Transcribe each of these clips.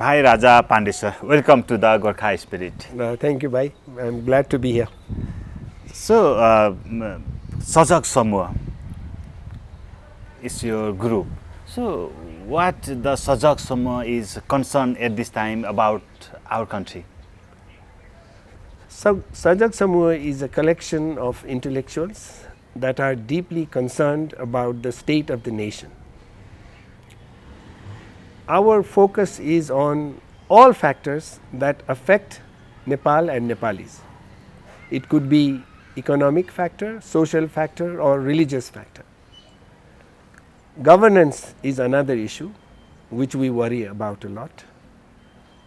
Bhairaja Pandey sir, welcome to the Gorkha Spirit. Thank you, Bhai. I'm glad to be here. So, Sajag Samuh is your group. So, what the Sajag Samuh is concerned at this time about our country? Sajag Samuh is a collection of intellectuals that are deeply concerned about the state of the nation. Our focus is on all factors that affect Nepal and Nepalis. It could be economic factor, social factor or religious factor. Governance is another issue which we worry about a lot,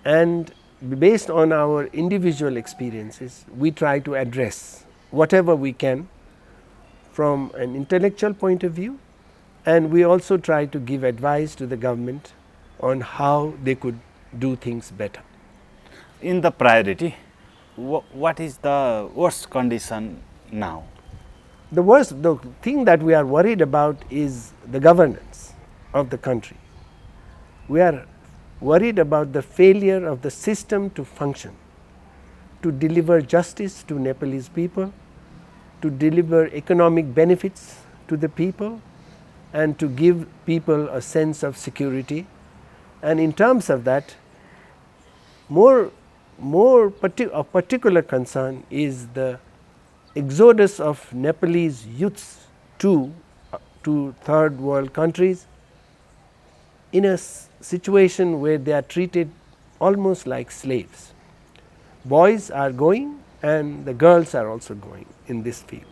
and based on our individual experiences we try to address whatever we can from an intellectual point of view, and we also try to give advice to the government on how they could do things better. In the priority, what is the worst condition now? The thing that we are worried about is the governance of the country. We are worried about the failure of the system to function, to deliver justice to Nepalese people, to deliver economic benefits to the people, and to give people a sense of security. And in terms of that, of particular concern is the exodus of Nepalese youths to third world countries in a situation where they are treated almost like slaves. Boys are going and the girls are also going in this field,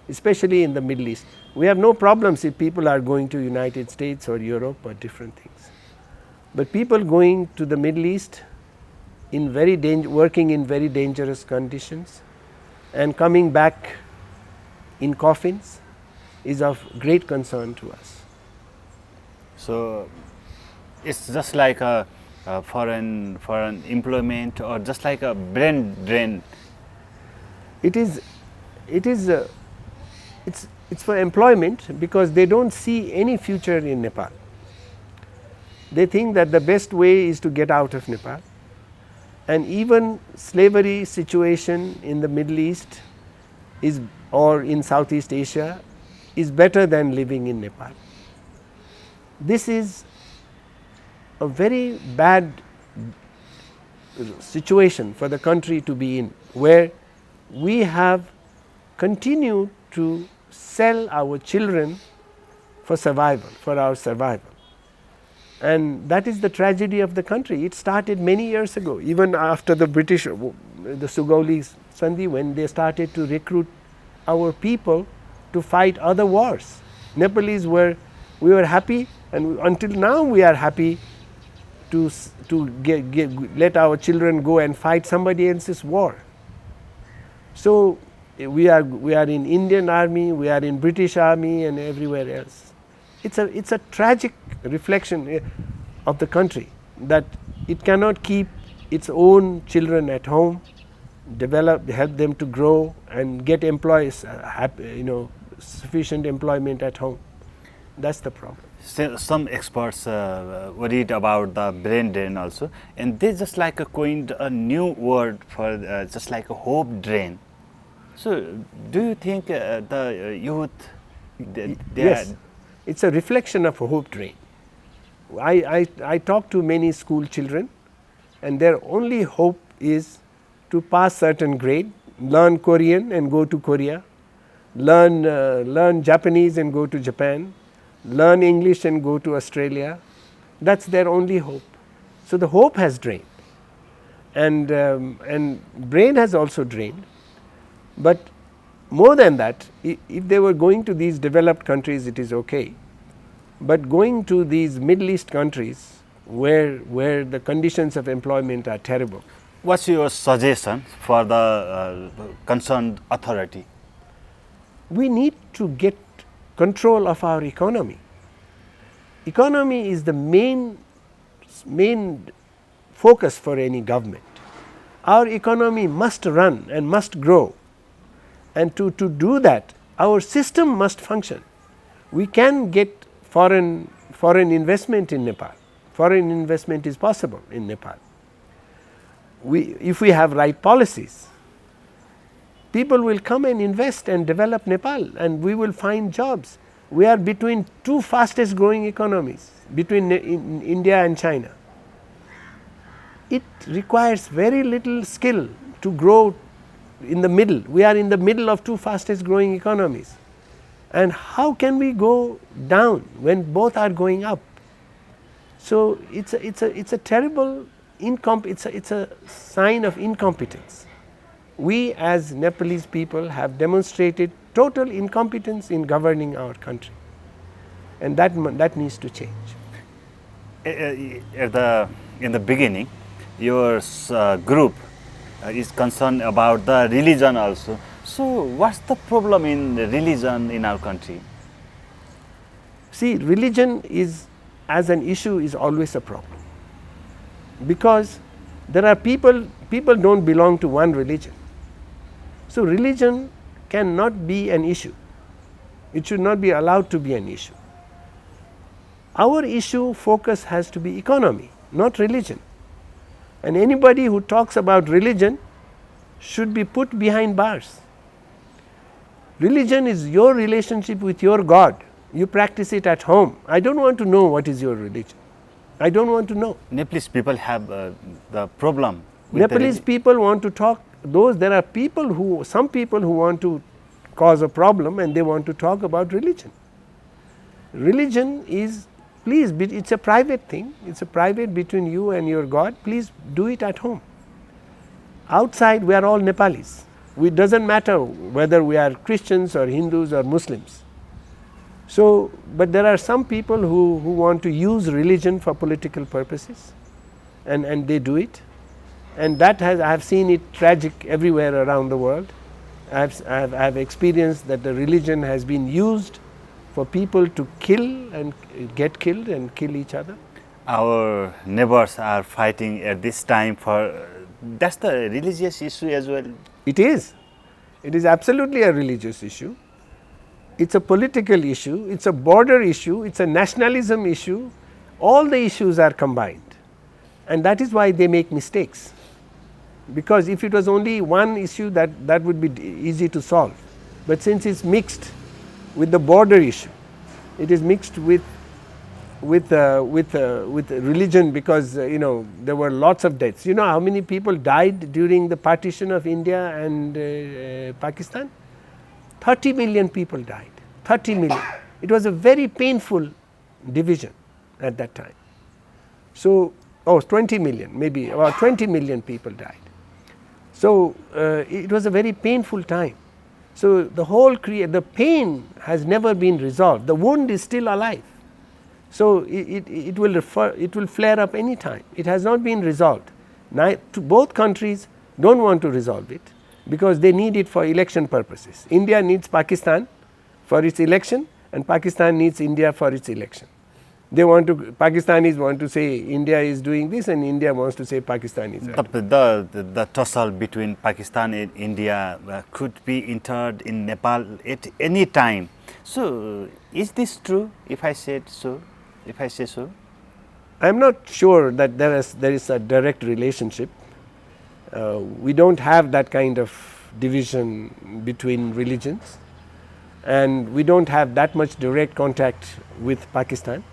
especially in the Middle East. We have no problems if people are going to United States or Europe or different things. But people going to the Middle East working in very dangerous conditions and coming back in coffins is of great concern to us. So, it's just like a foreign employment or just like a brain drain. It's for employment because they don't see any future in Nepal. They think that the best way is to get out of Nepal, and even slavery situation in the Middle East or in Southeast Asia is better than living in Nepal. This is a very bad situation for the country to be in, where we have continued to sell our children for survival, for our survival. And that is the tragedy of the country. It started many years ago, even after the British, the Sugauli Sandhi, when they started to recruit our people to fight other wars. Nepalese we were happy, and until now we are happy to let our children go and fight somebody else's war. So we are in Indian Army, we are in British Army and everywhere else. It's a tragic reflection of the country that it cannot keep its own children at home, help them to grow and get employees, sufficient employment at home. That's the problem. So some experts worried about the brain drain also, and they just like coined a new word for just like a hope drain. So, do you think the youth? Yes, it's a reflection of a hope drain. I talk to many school children, and their only hope is to pass certain grade, learn Korean and go to Korea, learn Japanese and go to Japan, learn English and go to Australia. That's their only hope. So the hope has drained, and brain has also drained. But more than that, if they were going to these developed countries, it is okay. But going to these Middle East countries where the conditions of employment are terrible. What's your suggestion for the concerned authority? We need to get control of our economy. Economy is the main focus for any government. Our economy must run and must grow, and to do that our system must function. We can get foreign investment in Nepal, Foreign investment is possible in Nepal. If we have right policies, people will come and invest and develop Nepal, and we will find jobs. We are between two fastest growing economies, between India and China. It requires very little skill to grow in the middle. We are in the middle of two fastest growing economies. And how can we go down when both are going up? So it's a terrible it's a sign of incompetence. We as Nepalese people have demonstrated total incompetence in governing our country, and that needs to change. In the beginning, your group is concerned about the religion also. So what's the problem in religion in our country? See, religion is, as an issue, is always a problem, because there are people don't belong to one religion. So religion cannot be an issue. It should not be allowed to be an issue. Our issue focus has to be economy, not religion. And anybody who talks about religion should be put behind bars. Religion is your relationship with your God. You practice it at home. I don't want to know what is your religion. I don't want to know. Nepalese people have the problem. Nepalese people want to talk. There are some people who want to cause a problem, and they want to talk about religion. Religion is, please, it's a private thing. It's a private between you and your God. Please do it at home. Outside, we are all Nepalis. It doesn't matter whether we are Christians or Hindus or Muslims. So, but there are some people who want to use religion for political purposes, and they do it. And that I have seen it tragic everywhere around the world. I have experienced that the religion has been used for people to kill and get killed and kill each other. Our neighbors are fighting at this time for, that's the religious issue as well. It is. It is absolutely a religious issue. It's a political issue. It's a border issue. It's a nationalism issue. All the issues are combined, and that is why they make mistakes. Because if it was only one issue, that would be easy to solve. But since it's mixed with the border issue, it is mixed with religion, because there were lots of deaths. You know how many people died during the partition of India and Pakistan? 30 million people died. 30 million. It was a very painful division at that time. So, 20 million, maybe about 20 million people died. So it was a very painful time. So the pain has never been resolved. The wound is still alive. So it will flare up any time. It has not been resolved. Both countries don't want to resolve it, because they need it for election purposes. India needs Pakistan for its election, and Pakistan needs India for its election. Pakistanis want to say India is doing this, and India wants to say Pakistan is right. The tussle between Pakistan and India could be entered in Nepal at any time. So is this true if I say so? I am not sure that there is a direct relationship. We don't have that kind of division between religions, and we don't have that much direct contact with Pakistan,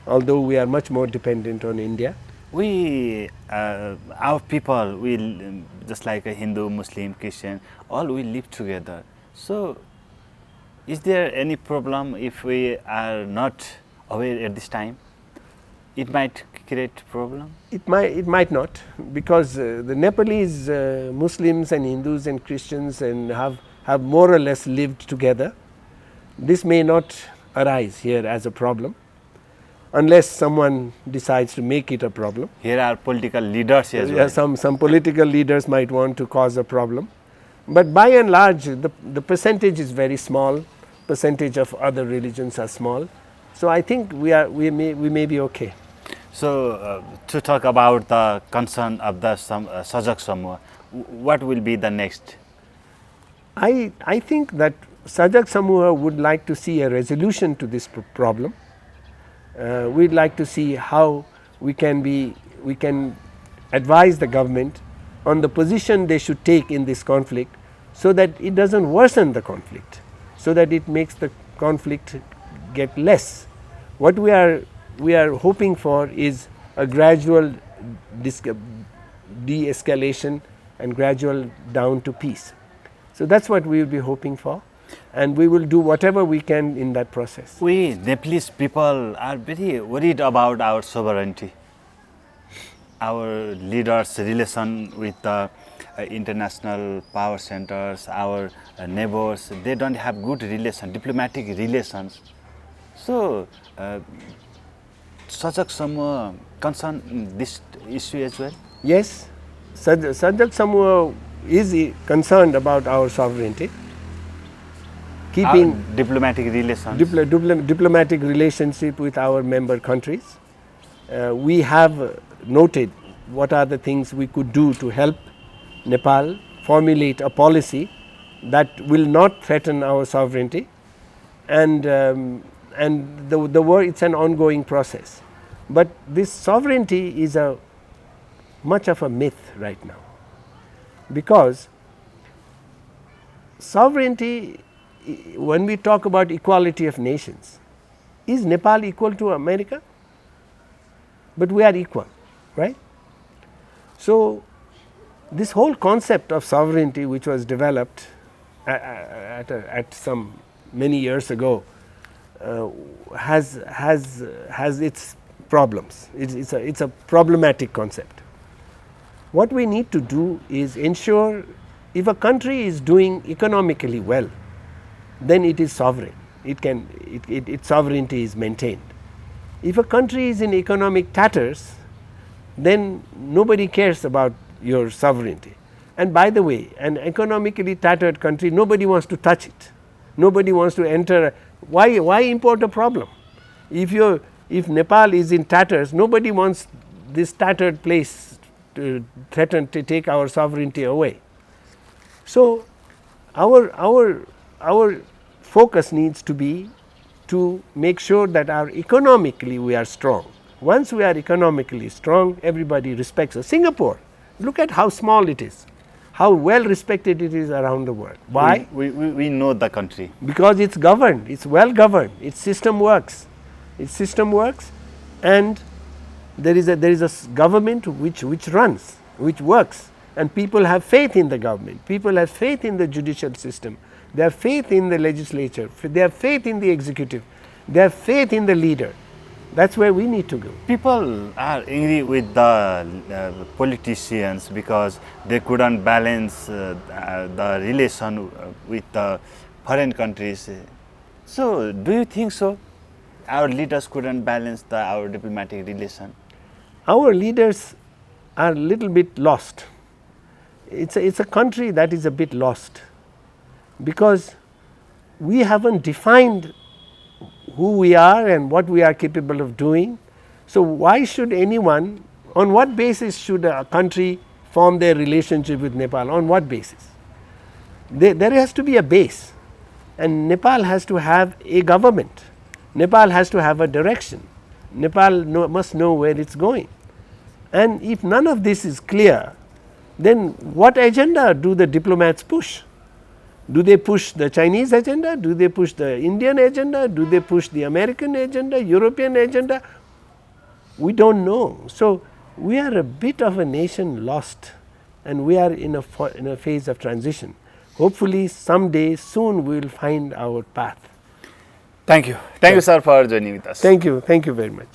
although we are much more dependent on India. Our people, we just like a Hindu, Muslim, Christian, all we live together. So is there any problem if we are not aware at this time? It might create problem? It might not, because the Nepalese Muslims and Hindus and Christians have more or less lived together. This may not arise here as a problem, unless someone decides to make it a problem. Here are political leaders as well. Some political leaders might want to cause a problem, but by and large the percentage is very small. Percentage of other religions are small. So I think we may be okay. So to talk about the concern of the Sajag Samuh, what will be the next? I think that Sajag Samuh would like to see a resolution to this problem. We'd like to see how we can advise the government on the position they should take in this conflict, so that it does not worsen the conflict, so that it makes the conflict get less. What we are hoping for is a gradual de-escalation and gradual down to peace. So that is what we will be hoping for, and we will do whatever we can in that process. We Nepalese people are very worried about our sovereignty. Our leaders' relation with the international power centers, our neighbors, they don't have good relation, diplomatic relations. So, Sajag Samuh concern in this issue as well? Yes, Sajag Samuh is concerned about our sovereignty, keeping our diplomatic relations. Diplomatic relationship with our member countries. We have noted what are the things we could do to help Nepal formulate a policy that will not threaten our sovereignty, and the war, it's an ongoing process. But this sovereignty is much of a myth right now, because sovereignty, when we talk about equality of nations, is Nepal equal to America? But we are equal, right? So, this whole concept of sovereignty, which was developed at some many years ago, has its problems. It's a problematic concept. What we need to do is ensure, if a country is doing economically well, then it is sovereign. Its sovereignty is maintained. If a country is in economic tatters, then nobody cares about your sovereignty. And by the way, an economically tattered country, nobody wants to touch it. Nobody wants to enter. Why import a problem? If Nepal is in tatters, nobody wants this tattered place to threaten to take our sovereignty away. So, our focus needs to be to make sure that economically we are strong. Once we are economically strong, everybody respects us. Singapore, look at how small it is, how well respected it is around the world. Why? We know the country. Because it's governed, it's well governed, its system works. Its system works, and there is a government which runs, which works, and people have faith in the government. People have faith in the judicial system. They have faith in the legislature. They have faith in the executive. They have faith in the leader. That's where we need to go. People are angry with the politicians because they couldn't balance the relation with the foreign countries. So, do you think so? Our leaders couldn't balance our diplomatic relation? Our leaders are a little bit lost. It's a country that is a bit lost, because we haven't defined who we are and what we are capable of doing. So, why should anyone, on what basis should a country form their relationship with Nepal? On what basis? There has to be a base, and Nepal has to have a government. Nepal has to have a direction. Nepal must know where it is going. And if none of this is clear, then what agenda do the diplomats push? Do they push the Chinese agenda? Do they push the Indian agenda? Do they push the American agenda, European agenda? We do not know. So, we are a bit of a nation lost, and we are in a phase of transition. Hopefully, someday soon we will find our path. Thank you. Thank you, sir, for joining with us. Thank you. Thank you very much.